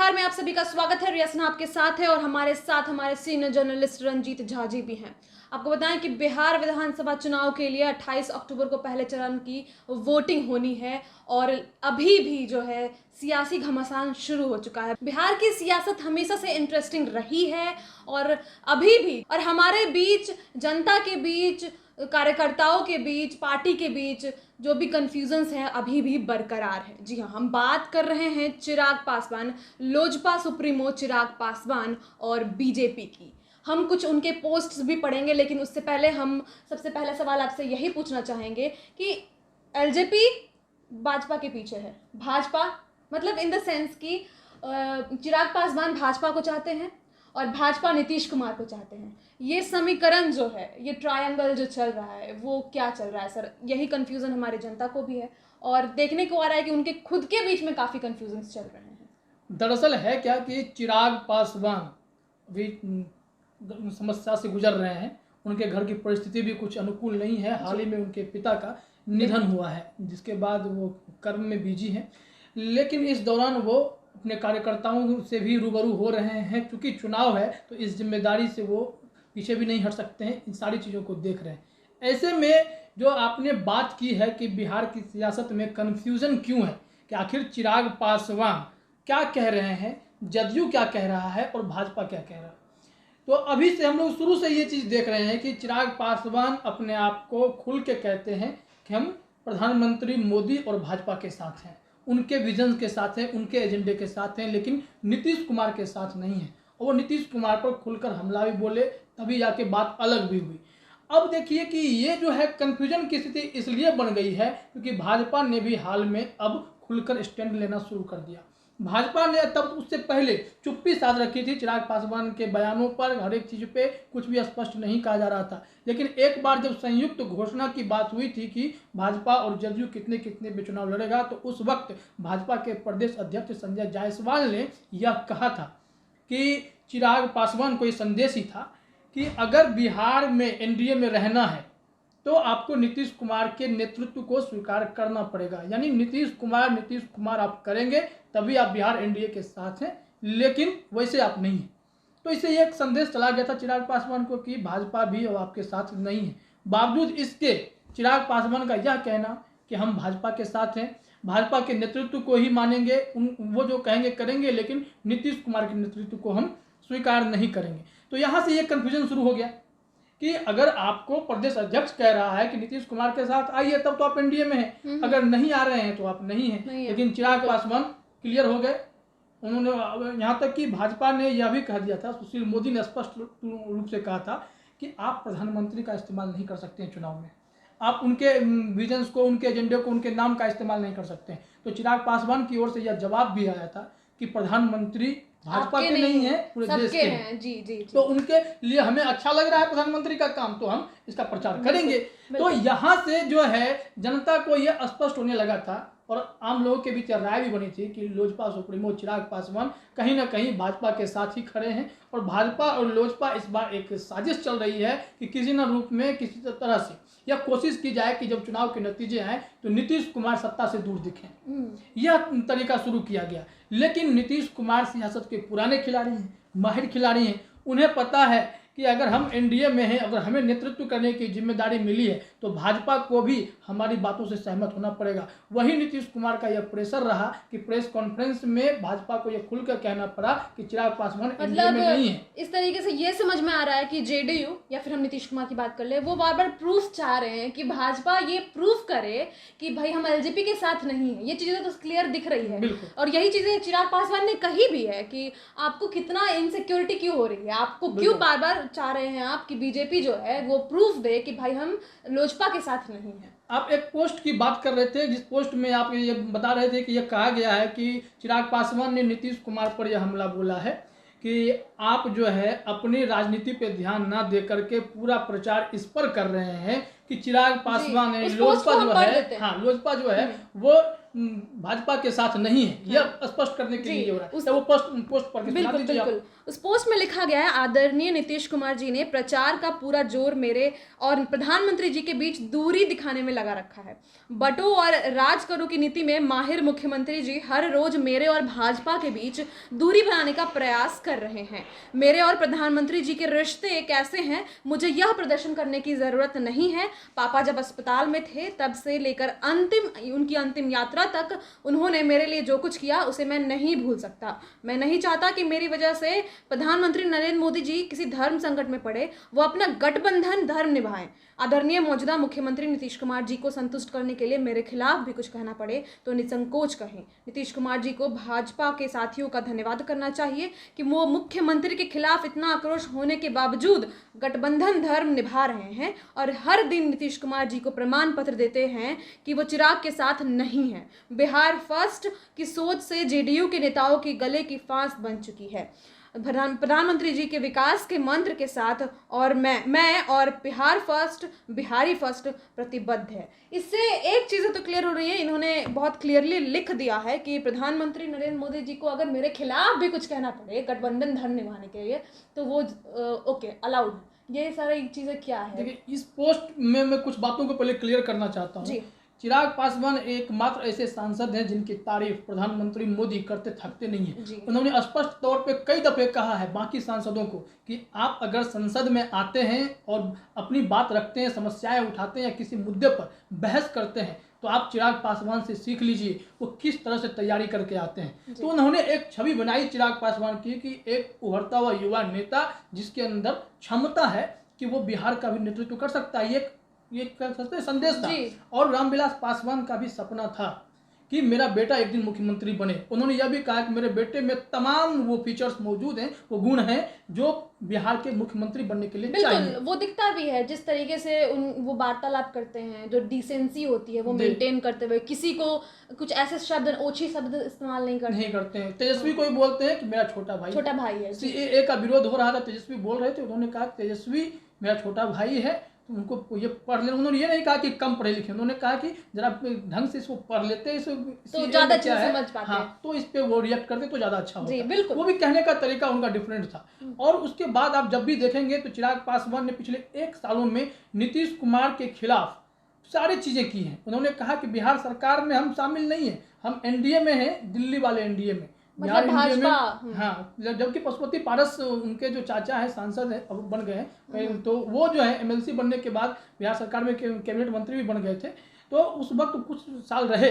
नमस्कार, मैं आप सभी का स्वागत है। रियासना आपके साथ है और हमारे साथ हमारे सीनियर जर्नलिस्ट रंजीत झा जी भी हैं। आपको बताएं कि बिहार विधानसभा चुनाव के लिए 28 अक्टूबर को पहले चरण की वोटिंग होनी है और अभी भी जो है सियासी घमासान शुरू हो चुका है। बिहार की सियासत हमेशा से इंटरेस्टिंग रही है और अभी भी, और हमारे बीच, जनता के बीच, कार्यकर्ताओं के बीच, पार्टी के बीच जो भी कन्फ्यूजन्स हैं अभी भी बरकरार है। जी हाँ, हम बात कर रहे हैं चिराग पासवान, लोजपा सुप्रीमो चिराग पासवान और बीजेपी की। हम कुछ उनके पोस्ट्स भी पढ़ेंगे, लेकिन उससे पहले हम सबसे पहला सवाल आपसे यही पूछना चाहेंगे कि एलजेपी भाजपा के पीछे है, भाजपा मतलब इन द सेंस कि चिराग पासवान भाजपा को चाहते हैं और भाजपा नीतीश कुमार को चाहते हैं। ये समीकरण जो है, ये ट्रायंगल जो चल रहा है, वो क्या चल रहा है सर? यही कन्फ्यूज़न हमारी जनता को भी है और देखने को आ रहा है कि उनके खुद के बीच में काफ़ी कन्फ्यूजन्स चल रहे हैं। दरअसल है क्या कि चिराग पासवान भी समस्या से गुजर रहे हैं। उनके घर की परिस्थिति भी कुछ अनुकूल नहीं है। हाल ही में उनके पिता का निधन हुआ है, जिसके बाद वो कर्म में बिजी हैं। लेकिन इस दौरान वो अपने कार्यकर्ताओं से भी रूबरू हो रहे हैं। क्योंकि चुनाव है तो इस जिम्मेदारी से वो पीछे भी नहीं हट सकते हैं। इन सारी चीज़ों को देख रहे हैं। ऐसे में जो आपने बात की है कि बिहार की सियासत में कन्फ्यूज़न क्यों है, कि आखिर चिराग पासवान क्या कह रहे हैं, जदयू क्या कह रहा है और भाजपा क्या कह रहा है। तो अभी से हम लोग शुरू से ये चीज़ देख रहे हैं कि चिराग पासवान अपने आप को खुल के कहते हैं कि हम प्रधानमंत्री मोदी और भाजपा के साथ हैं, उनके विजन के साथ हैं, उनके एजेंडे के साथ हैं, लेकिन नीतीश कुमार के साथ नहीं है। और वो नीतीश कुमार पर खुलकर हमला भी बोले, तभी जाके बात अलग भी हुई। अब देखिए कि ये जो है कन्फ्यूजन की स्थिति इसलिए बन गई है क्योंकि भाजपा ने भी हाल में अब खुलकर स्टैंड लेना शुरू कर दिया। भाजपा ने तब उससे पहले चुप्पी साध रखी थी। चिराग पासवान के बयानों पर हर एक चीज़ पे कुछ भी स्पष्ट नहीं कहा जा रहा था। लेकिन एक बार जब संयुक्त घोषणा की बात हुई थी कि भाजपा और जदयू कितने कितने पे चुनाव लड़ेगा, तो उस वक्त भाजपा के प्रदेश अध्यक्ष संजय जायसवाल ने यह कहा था कि चिराग पासवान को ये संदेश ही था कि अगर बिहार में एनडीए में रहना है तो आपको नीतीश कुमार के नेतृत्व को स्वीकार करना पड़ेगा। यानी नीतीश कुमार आप करेंगे तभी आप बिहार एनडीए के साथ हैं, लेकिन वैसे आप नहीं हैं। तो इससे एक संदेश चला गया था चिराग पासवान को कि भाजपा भी अब आपके साथ नहीं है। बावजूद इसके चिराग पासवान का यह कहना कि हम भाजपा के साथ हैं, भाजपा के नेतृत्व को ही मानेंगे, वो जो कहेंगे करेंगे, लेकिन नीतीश कुमार के नेतृत्व को हम स्वीकार नहीं करेंगे। तो यहाँ से ये कन्फ्यूजन शुरू हो गया कि अगर आपको प्रदेश अध्यक्ष कह रहा है कि नीतीश कुमार के साथ आइए तब तो आप एनडीए में हैं, अगर नहीं आ रहे हैं तो आप नहीं हैं। लेकिन चिराग पासवान क्लियर हो गए। उन्होंने यहाँ तक कि भाजपा ने यह भी कह दिया था, सुशील मोदी ने स्पष्ट रूप से कहा था कि आप प्रधानमंत्री का इस्तेमाल नहीं कर सकते हैं चुनाव में, आप उनके विजन्स को, उनके एजेंडे को, उनके नाम का इस्तेमाल नहीं कर सकते हैं। तो चिराग पासवान की ओर से यह जवाब भी आया था कि प्रधानमंत्री भाजपा के नहीं है, पूरे देश के हैं। जी, जी, जी। तो उनके लिए हमें अच्छा लग रहा है प्रधानमंत्री का काम, तो हम इसका प्रचार करेंगे। तो यहाँ से जो है जनता को यह स्पष्ट होने लगा था और आम लोगों के बीच राय भी बनी थी कि लोजपा सुप्रीमो चिराग पासवान कहीं ना कहीं भाजपा के साथ ही खड़े हैं और भाजपा और लोजपा इस बार एक साजिश चल रही है कि किसी न रूप में, किसी तरह से यह कोशिश की जाए कि जब चुनाव के नतीजे आए तो नीतीश कुमार सत्ता से दूर दिखें। यह तरीका शुरू किया गया। लेकिन नीतीश कुमार सियासत के पुराने खिलाड़ी हैं, माहिर खिलाड़ी हैं। उन्हें पता है कि अगर हम एनडीए में हैं, अगर हमें नेतृत्व करने की जिम्मेदारी मिली है तो भाजपा को भी हमारी बातों से सहमत होना पड़ेगा। वही नीतीश कुमार का यह प्रेशर रहा कि प्रेस कॉन्फ्रेंस में भाजपा को यह खुलकर कहना पड़ा कि चिराग पासवान एनडीए में नहीं है। इस तरीके से ये समझ में आ रहा है कि जेडीयू या फिर हम नीतीश कुमार की बात कर ले, वो बार बार प्रूफ चाह रहे हैं कि भाजपा ये प्रूफ करे कि भाई हम एलजेपी के साथ नहीं है। ये चीजें तो क्लियर दिख रही है और यही चीजें चिराग पासवान ने कही भी है कि आपको कितना इनसिक्योरिटी क्यों हो रही है, आपको क्यों बार बार चाह रहे हैं आप कि बीजेपी जो है वो प्रूफ दे कि भाई हम लोजपा के साथ नहीं है। आप एक पोस्ट की बात कर रहे थे, जिस पोस्ट में आप ये बता रहे थे कि यह कहा गया है कि चिराग पासवान ने नीतीश कुमार पर यह हमला बोला है कि आप जो है अपनी राजनीति पे ध्यान ना दे करके पूरा प्रचार इस पर कर रहे हैं कि चिराग पासवान है, लोजपा जो है, हाँ लोजपा जो है वो भाजपा के साथ नहीं है, यह स्पष्ट करने के लिए ये हो रहा है। तो वो पोस्ट पढ़ के सुना बिल्कुल दीजिए आप। बिल्कुल। उस पोस्ट में लिखा गया है, आदरणीय नीतीश कुमार जी ने प्रचार का पूरा जोर मेरे और प्रधानमंत्री जी के बीच दूरी दिखाने में लगा रखा है। बटो और राज करो की नीति में माहिर मुख्यमंत्री जी हर रोज मेरे और भाजपा के बीच दूरी बनाने का प्रयास कर रहे हैं। मेरे और प्रधानमंत्री जी के रिश्ते कैसे हैं, मुझे यह प्रदर्शन करने की जरूरत नहीं है। पापा जब अस्पताल में थे तब से लेकर उनकी अंतिम यात्रा तक उन्होंने मेरे लिए जो कुछ किया उसे मैं नहीं भूल सकता। मैं नहीं चाहता कि मेरी वजह से प्रधानमंत्री नरेंद्र मोदी जी किसी धर्म संकट में पड़े, वो अपना गठबंधन धर्म निभाएं। आदरणीय मौजूदा मुख्यमंत्री नीतीश कुमार जी को संतुष्ट करने के लिए मेरे खिलाफ भी कुछ कहना पड़े तो निसंकोच कहें। नीतीश कुमार जी को भाजपा के साथियों का धन्यवाद करना चाहिए कि वो मुख्यमंत्री के खिलाफ इतना आक्रोश होने के बावजूद गठबंधन धर्म निभा रहे हैं और हर दिन नीतीश कुमार जी को प्रमाण पत्र देते हैं कि वो चिराग के साथ नहीं है। बिहार फर्स्ट की सोच से जेडीयू के नेताओं की गले की फांस बन चुकी है। प्रधानमंत्री जी के विकास के मंत्र के साथ और मैं और बिहार फर्स्ट, बिहारी फर्स्ट प्रतिबद्ध है। इससे एक चीज़ तो क्लियर हो रही है, इन्होंने बहुत क्लियरली लिख दिया है कि प्रधानमंत्री नरेंद्र मोदी जी को अगर मेरे खिलाफ भी कुछ कहना पड़े गठबंधन धर्म निभाने के लिए तो वो ओके अलाउड है। ये सारी चीज़ें क्या है? देखिए, इस पोस्ट में मैं कुछ बातों को पहले क्लियर करना चाहता हूँ। चिराग पासवान एकमात्र ऐसे सांसद हैं जिनकी तारीफ प्रधानमंत्री मोदी करते थकते नहीं है। उन्होंने स्पष्ट तौर पे कई दफे कहा है बाकी सांसदों को कि आप अगर संसद में आते हैं और अपनी बात रखते हैं, समस्याएं उठाते हैं या किसी मुद्दे पर बहस करते हैं तो आप चिराग पासवान से सीख लीजिए वो किस तरह से तैयारी करके आते हैं। तो उन्होंने एक छवि बनाई चिराग पासवान की कि एक उभरता हुआ युवा नेता जिसके अंदर क्षमता है कि वो बिहार का भी नेतृत्व कर सकता है। ये कह सकते संदेश था। और रामविलास पासवान का भी सपना था कि मेरा बेटा एक दिन मुख्यमंत्री बने। उन्होंने यह भी कहा कि मेरे बेटे में तमाम वो फीचर्स मौजूद हैं, वो गुण हैं जो बिहार के मुख्यमंत्री बनने के लिए चाहिए। वो दिखता भी है जिस तरीके से वो वार्तालाप करते हैं, जो डिसेंसी होती है वो मेंटेन करते हुए, किसी को कुछ ऐसे शब्द ओछी शब्द इस्तेमाल नहीं करते हैं। तेजस्वी को भी बोलते हैं कि मेरा छोटा भाई है। सीएए का विरोध हो रहा था, तेजस्वी बोल रहे थे, उन्होंने कहा तेजस्वी मेरा छोटा भाई है, उनको ये पढ़ ले। उन्होंने ये नहीं कहा कि कम पढ़े लिखे, उन्होंने कहा कि जरा ढंग से इसको पढ़ लेते हैं तो ज्यादा अच्छे से समझ पाते हैं। तो इस पे वो रिएक्ट करते तो ज्यादा अच्छा होता। बिल्कुल। वो भी कहने का तरीका उनका डिफरेंट था। और उसके बाद आप जब भी देखेंगे तो चिराग पासवान ने पिछले 1 सालों में नीतीश कुमार के खिलाफ सारी चीजें की हैं। उन्होंने कहा कि बिहार सरकार में हम शामिल नहीं है, हम एनडीए में हैं, दिल्ली वाले एनडीए में, मतलब भाजपा। हाँ, जबकि पशुपति पारस उनके जो चाचा है सांसद है अब बन गए हैं, तो वो जो है एमएलसी बनने के बाद बिहार सरकार में कैबिनेट मंत्री भी बन गए थे। तो उस वक्त कुछ साल रहे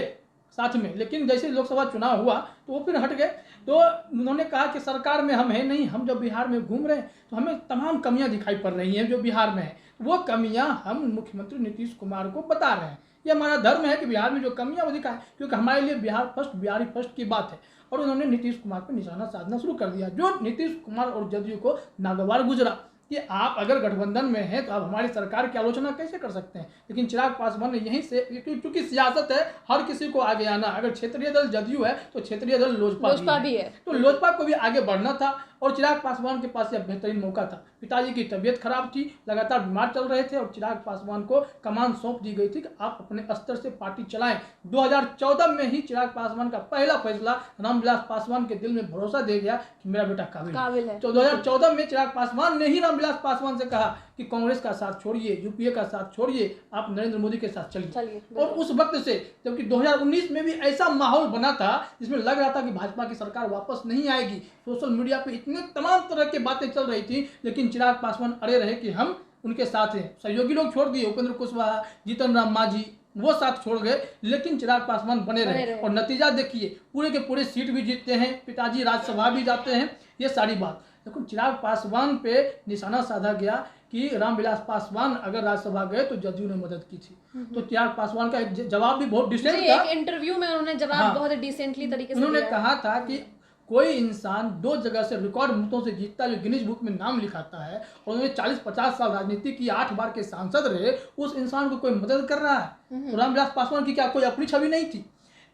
साथ में, लेकिन जैसे लोकसभा चुनाव हुआ तो वो फिर हट गए। तो उन्होंने कहा कि सरकार में हम है नहीं, हम जब बिहार में घूम रहे हैं तो हमें तमाम कमियां दिखाई पड़ रही हैं जो बिहार में है, वो कमियां हम मुख्यमंत्री नीतीश कुमार को बता रहे हैं। ये हमारा धर्म है कि बिहार में जो कमियां वो दिखाएं, क्योंकि हमारे लिए बिहार फर्स्ट, बिहारी फर्स्ट की बात है। और उन्होंने नीतीश कुमार पर निशाना साधना शुरू कर दिया, जो नीतीश कुमार और जदयू को नागवार गुजरा कि आप अगर गठबंधन में हैं तो आप हमारी सरकार की आलोचना कैसे कर सकते हैं। लेकिन चिराग पासवान ने यहीं से, क्योंकि सियासत है हर किसी को आगे आना, अगर क्षेत्रीय दल जदयू है तो क्षेत्रीय दल लोजपा भी है, तो लोजपा को भी आगे बढ़ना था। और चिराग पासवान के पास यह बेहतरीन मौका था। पिताजी की तबीयत खराब थी, लगातार बीमार चल रहे थे और चिराग पासवान को कमान सौंप दी गई थी कि आप अपने स्तर से पार्टी चलाएं। 2014 में ही चिराग पासवान का पहला फैसला रामविलास पासवान के दिल में भरोसा दे गया कि मेरा बेटा काबिल है। तो 2014 में चिराग पासवान ने ही रामविलास पासवान से कहा कि कांग्रेस का साथ छोड़िए, यूपीए का साथ छोड़िए, आप नरेंद्र मोदी के साथ चलिए। और उस वक्त से, जबकि 2019 में भी ऐसा माहौल बना था जिसमें लग रहा था कि भाजपा की सरकार वापस नहीं आएगी, सोशल मीडिया पे इतने तमाम तरह की बातें चल रही थी, लेकिन चिराग पासवान अड़े रहे कि हम उनके साथ हैं। सहयोगी लोग छोड़ दिए, उपेंद्र कुशवाहा, जीतन राम मांझी, वो साथ छोड़ गए, लेकिन चिराग पासवान बने रहे। और नतीजा देखिए, पूरे के पूरे सीट भी जीतते हैं, पिताजी राज्यसभा भी जाते हैं, ये सारी बात। लेकिन चिराग पासवान पे निशाना साधा गया कि रामविलास पासवान अगर राज्यसभा गए तो जदयू ने मदद की थी। तो चिराग पासवान का जवाब भी बहुत डिसेंट था। एक इंटरव्यू में उन्होंने जवाब बहुत डिसेंटली तरीके से उन्होंने कहा था कि कोई इंसान 2 जगह से रिकॉर्ड मतों से जीतता है, जो गिनीज बुक में नाम लिखाता है, और उन्होंने 40-50 साल राजनीति की, 8 बार के सांसद रहे, उस इंसान को कोई मदद कर रहा है। तो रामविलास पासवान की क्या कोई अपनी छवि नहीं थी?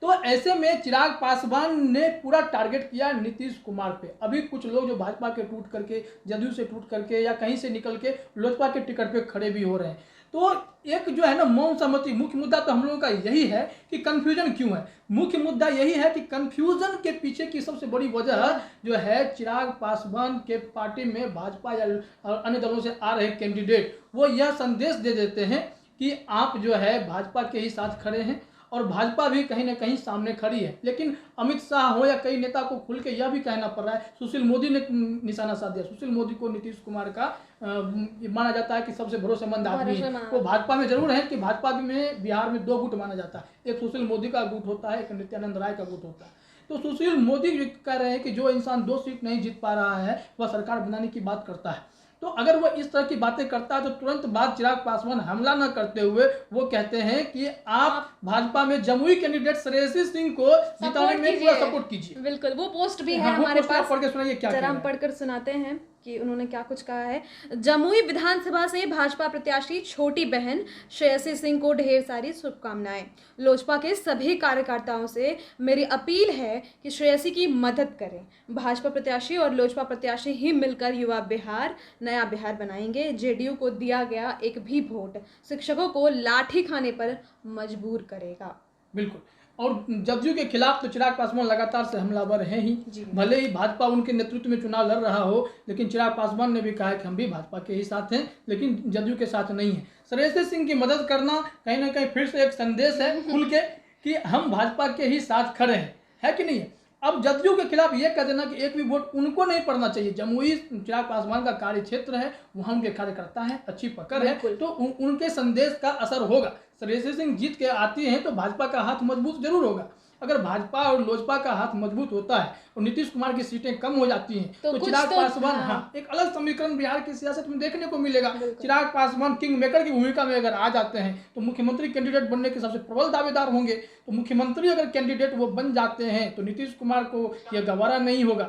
तो ऐसे में चिराग पासवान ने पूरा टारगेट किया नीतीश कुमार पे। अभी कुछ लोग जो भाजपा के टूट करके, जदयू से टूट करके या कहीं से निकल के लोजपा के टिकट पे खड़े भी हो रहे हैं। तो एक जो है ना मौन सहमति, मुख्य मुद्दा तो हम लोगों का यही है कि कन्फ्यूजन क्यों है। मुख्य मुद्दा यही है कि कन्फ्यूजन के पीछे की सबसे बड़ी वजह जो है चिराग पासवान के पार्टी में भाजपा या अन्य दलों से आ रहे कैंडिडेट वो यह संदेश दे देते हैं कि आप जो है भाजपा के ही साथ खड़े हैं और भाजपा भी कहीं ना कहीं सामने खड़ी है। लेकिन अमित शाह हो या कई नेता को खुल के यह भी कहना पड़ रहा है, सुशील मोदी ने निशाना साध दिया। सुशील मोदी को नीतीश कुमार का माना जाता है कि सबसे भरोसेमंद आदमी है। वो भाजपा में जरूर है कि भाजपा में बिहार में 2 गुट माना जाता है, एक सुशील मोदी का गुट होता है, एक नित्यानंद राय का गुट होता है। तो सुशील मोदी कह रहे हैं कि जो इंसान 2 सीट नहीं जीत पा रहा है वह सरकार बनाने की बात करता है। तो अगर वो इस तरह की बातें करता है तो तुरंत बाद चिराग पासवान हमला न करते हुए वो कहते हैं कि आप भाजपा में जमुई कैंडिडेट श्रेयसी सिंह को जिताने में पूरा सपोर्ट कीजिए। बिल्कुल, वो पोस्ट भी है हमारे पास, पढ़ के सुनाइए क्या जरा हम पढ़कर सुनाते हैं कि उन्होंने क्या कुछ कहा है। जमुई विधानसभा से भाजपा प्रत्याशी छोटी बहन श्रेयसी सिंह को ढेर सारी शुभकामनाएं। लोजपा के सभी कार्यकर्ताओं से मेरी अपील है कि श्रेयसी की मदद करें। भाजपा प्रत्याशी और लोजपा प्रत्याशी ही मिलकर युवा बिहार, नया बिहार बनाएंगे। जेडीयू को दिया गया एक भी वोट शिक्षकों को लाठी खाने पर मजबूर करेगा। बिल्कुल। और जदयू के खिलाफ तो चिराग पासवान लगातार से हमलावर हैं ही। भले ही भाजपा उनके नेतृत्व में चुनाव लड़ रहा हो, लेकिन चिराग पासवान ने भी कहा है कि हम भी भाजपा के ही साथ हैं, लेकिन जदयू के साथ नहीं है। श्रेयसी सिंह की मदद करना कहीं ना कहीं फिर से एक संदेश है खुल के कि हम भाजपा के ही साथ खड़े हैं, है कि नहीं है। अब जदयू के खिलाफ ये कह देना कि एक भी वोट उनको नहीं पड़ना चाहिए। जमुई चिराग पासवान का कार्य क्षेत्र है, वहाँ उनके कार्यकर्ता हैं, अच्छी पकड़ है, तो उनके संदेश का असर होगा। श्रेयसी सिंह जीत के आती हैं तो भाजपा का हाथ मजबूत जरूर होगा। अगर भाजपा और लोजपा का हाथ मजबूत होता है और नीतीश कुमार की सीटें कम हो जाती हैं तो चिराग पासवान एक अलग समीकरण बिहार की सियासत में देखने को मिलेगा। चिराग पासवान किंग मेकर की भूमिका में अगर आ जाते हैं तो मुख्यमंत्री कैंडिडेट बनने के सबसे प्रबल दावेदार होंगे। तो मुख्यमंत्री अगर कैंडिडेट वो बन जाते हैं तो नीतीश कुमार को यह गवारा नहीं होगा।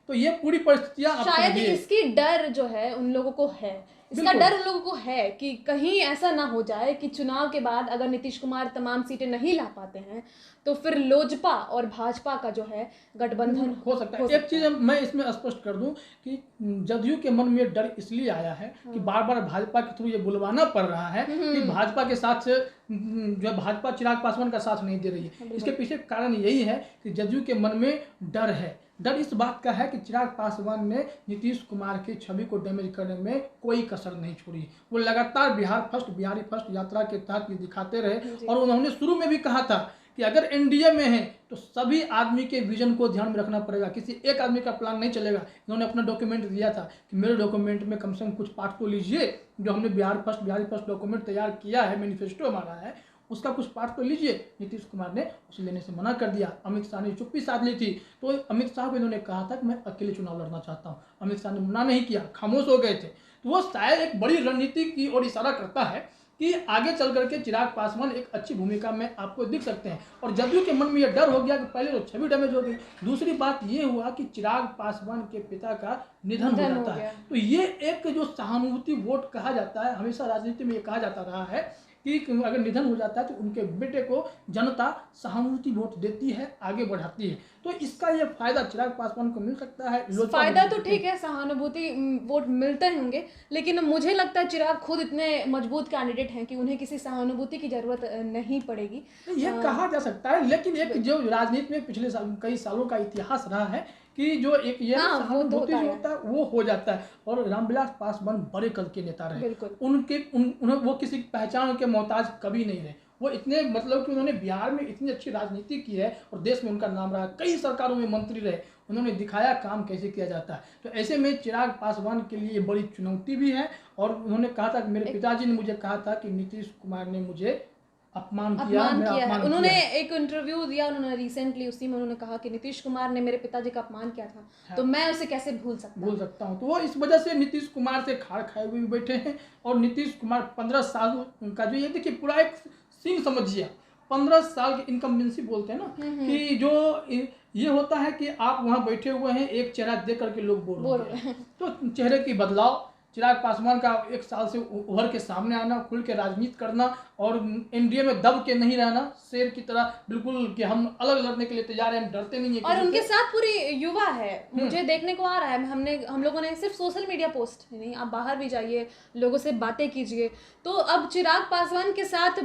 तो ये पूरी परिस्थितियां शायद इसकी डर जो है उन लोगों को है, इसका डर उन लोगों को है कि कहीं ऐसा ना हो जाए कि चुनाव के बाद अगर नीतीश कुमार तमाम सीटें नहीं ला पाते हैं तो फिर लोजपा और भाजपा का जो है गठबंधन हो सकता है। एक चीज मैं इसमें स्पष्ट कर दूं कि जदयू के मन में डर इसलिए आया है कि बार बार भाजपा के थ्रू ये बुलवाना पड़ रहा है कि भाजपा के साथ से जो भाजपा चिराग पासवान का साथ नहीं दे रही है। इसके पीछे कारण यही है कि जदयू के मन में डर है। डर इस बात का है कि चिराग पासवान ने नीतीश कुमार की छवि को डैमेज करने में कोई कसर नहीं छोड़ी। वो लगातार बिहार फर्स्ट, बिहारी फर्स्ट यात्रा के तहत ये दिखाते रहे और उन्होंने शुरू में भी कहा था कि अगर एनडीए में है तो सभी आदमी के विजन को ध्यान में रखना पड़ेगा, किसी एक आदमी का प्लान नहीं चलेगा। इन्होंने अपना डॉक्यूमेंट दिया था कि मेरे डॉक्यूमेंट में कम से कम कुछ पार्ट तो लीजिए, जो हमने Bihar first, Bihari first document तैयार किया है, मैनिफेस्टो हमारा है, उसका कुछ पार्ट तो लीजिए। नीतीश कुमार ने उसे लेने से मना कर दिया। अमित शाह ने चुप्पी साध ली थी। तो अमित शाह को इन्होंने कहा था कि मैं अकेले चुनाव लड़ना चाहता हूँ। अमित शाह ने मना नहीं किया, खामोश हो गए थे। तो वो शायद एक बड़ी रणनीति की ओर इशारा करता है कि आगे चल करके चिराग पासवान एक अच्छी भूमिका में आपको दिख सकते हैं। और जदयू के मन में यह डर हो गया कि पहले तो छवि डैमेज हो गई, दूसरी बात ये हुआ कि चिराग पासवान के पिता का निधन हो जाता है। तो ये एक जो सहानुभूति वोट कहा जाता है, हमेशा राजनीति में ये कहा जाता रहा है कि अगर निधन हो जाता है तो उनके बेटे को जनता सहानुभूति वोट देती है, आगे बढ़ाती है। तो इसका ये फायदा चिराग पासवान को मिल सकता है। फायदा तो ठीक है, सहानुभूति वोट मिलते होंगे, लेकिन मुझे लगता है चिराग खुद इतने मजबूत कैंडिडेट हैं कि उन्हें किसी सहानुभूति की जरूरत नहीं पड़ेगी। ये कहा जा सकता है, लेकिन एक जो राजनीति में पिछले कई सालों का इतिहास रहा है कि जो एक ये सहानुभूति जो होता है वो हो जाता है। और रामविलास पासवान बड़े कल के नेता रहे, वो किसी पहचान के मोहताज कभी नहीं रहे। वो इतने मतलब कि उन्होंने बिहार में इतनी अच्छी राजनीति की है और देश में उनका नाम रहा, कई सरकारों में मंत्री रहे, उन्होंने दिखाया काम कैसे किया जाता है। तो ऐसे में चिराग पासवान के लिए बड़ी चुनौती भी है। और उन्होंने कहा था कि मेरे पिताजी ने मुझे कहा था कि नीतीश कुमार ने मुझे अपमान किया है। उन्होंने एक इंटरव्यू दिया, उन्होंने रिसेंटली, उसी में उन्होंने कहा कि नीतीश कुमार ने मेरे पिताजी का अपमान किया था, तो मैं उसे कैसे भूल सकता हूँ। तो वो इस वजह से नीतीश कुमार से खाड़ खाए हुए भी बैठे हैं। और नीतीश कुमार 15 साल का जो ये देखिए पूरा एक सीन समझिए, 15 साल की इनकम्बेंसी बोलते हैं ना, कि जो ये होता है कि आप वहाँ बैठे हुए हैं, एक चेहरा देख करके लोग बोल रहे हैं। तो चेहरे की बदलाव, चिराग पासवान का 1 साल से उभर के सामने आना, खुल के राजनीति करना और एनडीए में दब के नहीं रहना, शेर की तरह बिल्कुल कि हम अलग लड़ने के लिए तैयार हैं, हम डरते नहीं है और उनके साथ पूरी युवा है, मुझे देखने को आ रहा है। हम लोगों ने सिर्फ सोशल मीडिया पोस्ट नहीं, आप बाहर भी जाइए, लोगों से बातें कीजिए, तो अब चिराग पासवान के साथ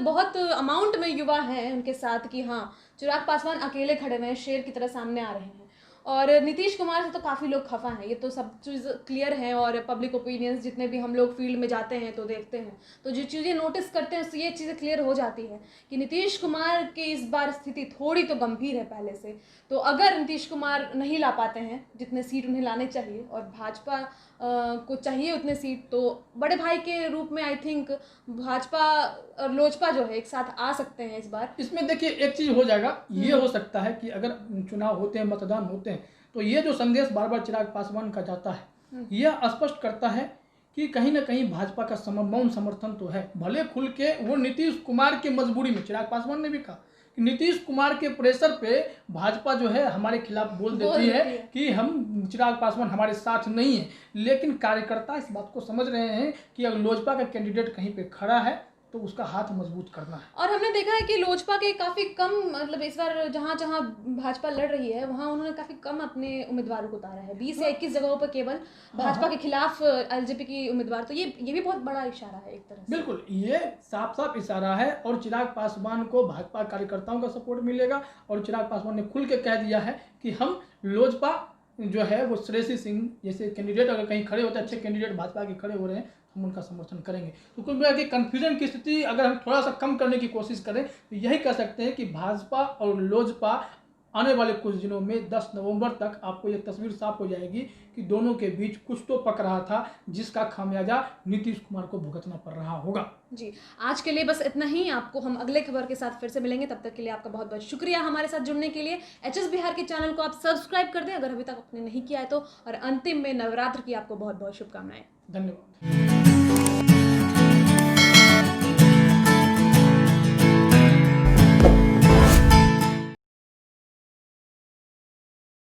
बहुत अमाउंट में युवा हैं उनके साथ कि हाँ, चिराग पासवान अकेले खड़े हुए हैं, शेर की तरह सामने आ रहे हैं। और नीतीश कुमार से तो काफ़ी लोग खफा हैं, ये तो सब चीज़ क्लियर है। और पब्लिक ओपिनियंस जितने भी हम लोग फील्ड में जाते हैं तो देखते हैं, तो जो चीज़ें नोटिस करते हैं उससे ये चीज़ें क्लियर हो जाती है कि नीतीश कुमार की इस बार स्थिति थोड़ी तो गंभीर है पहले से। तो अगर नीतीश कुमार नहीं ला पाते हैं जितने सीट उन्हें लाने चाहिए और भाजपा को चाहिए उतने सीट, तो बड़े भाई के रूप में आई थिंक भाजपा और लोजपा जो है एक साथ आ सकते हैं इस बार। इसमें देखिए एक चीज़ हो जाएगा, ये हो सकता है कि अगर चुनाव होते हैं, मतदान होते हैं, तो ये जो संदेश बार बार चिराग पासवान का जाता है, यह स्पष्ट करता है कि कहीं ना कहीं भाजपा का मौन समर्थन तो है। भले खुल के वो नीतीश कुमार की मजबूरी में, चिराग पासवान ने भी कहा कि नीतीश कुमार के प्रेशर पे भाजपा जो है हमारे खिलाफ बोल देती है कि हम चिराग पासवान हमारे साथ नहीं है, लेकिन कार्यकर्ता इस बात को समझ रहे हैं कि अगर लोजपा का कैंडिडेट कहीं पे खड़ा है तो उसका हाथ मजबूत करना है। और हमने देखा है कि लोजपा के काफ़ी कम, मतलब इस बार जहाँ जहाँ भाजपा लड़ रही है वहाँ उन्होंने काफ़ी कम अपने उम्मीदवारों को उतारा है, 20 या 21 जगहों पर केवल भाजपा के खिलाफ एलजेपी की उम्मीदवार। तो ये भी बहुत बड़ा इशारा है एक तरह से। बिल्कुल, ये साफ साफ इशारा है और चिराग पासवान को भाजपा कार्यकर्ताओं का सपोर्ट मिलेगा। और चिराग पासवान ने खुल के कह दिया है कि हम लोजपा जो है वो श्रेयसी सिंह जैसे कैंडिडेट अगर कहीं खड़े होते हैं, अच्छे कैंडिडेट भाजपा के खड़े हो रहे हैं, हम उनका समर्थन करेंगे। तो कुल मिला के कन्फ्यूजन की स्थिति अगर हम थोड़ा सा कम करने की कोशिश करें तो यही कह सकते हैं कि भाजपा और लोजपा आने वाले कुछ दिनों में 10 नवंबर तक आपको ये तस्वीर साफ हो जाएगी कि दोनों के बीच कुछ तो पक रहा था जिसका खामियाजा नीतीश कुमार को भुगतना पड़ रहा होगा। जी, आज के लिए बस इतना ही। आपको हम अगले खबर के साथ फिर से मिलेंगे, तब तक के लिए आपका बहुत बहुत शुक्रिया हमारे साथ जुड़ने के लिए। एचएस बिहार के चैनल को आप सब्सक्राइब कर दें अगर अभी तक आपने नहीं किया है तो। और अंतिम में नवरात्र की आपको बहुत बहुत शुभकामनाएं। धन्यवाद।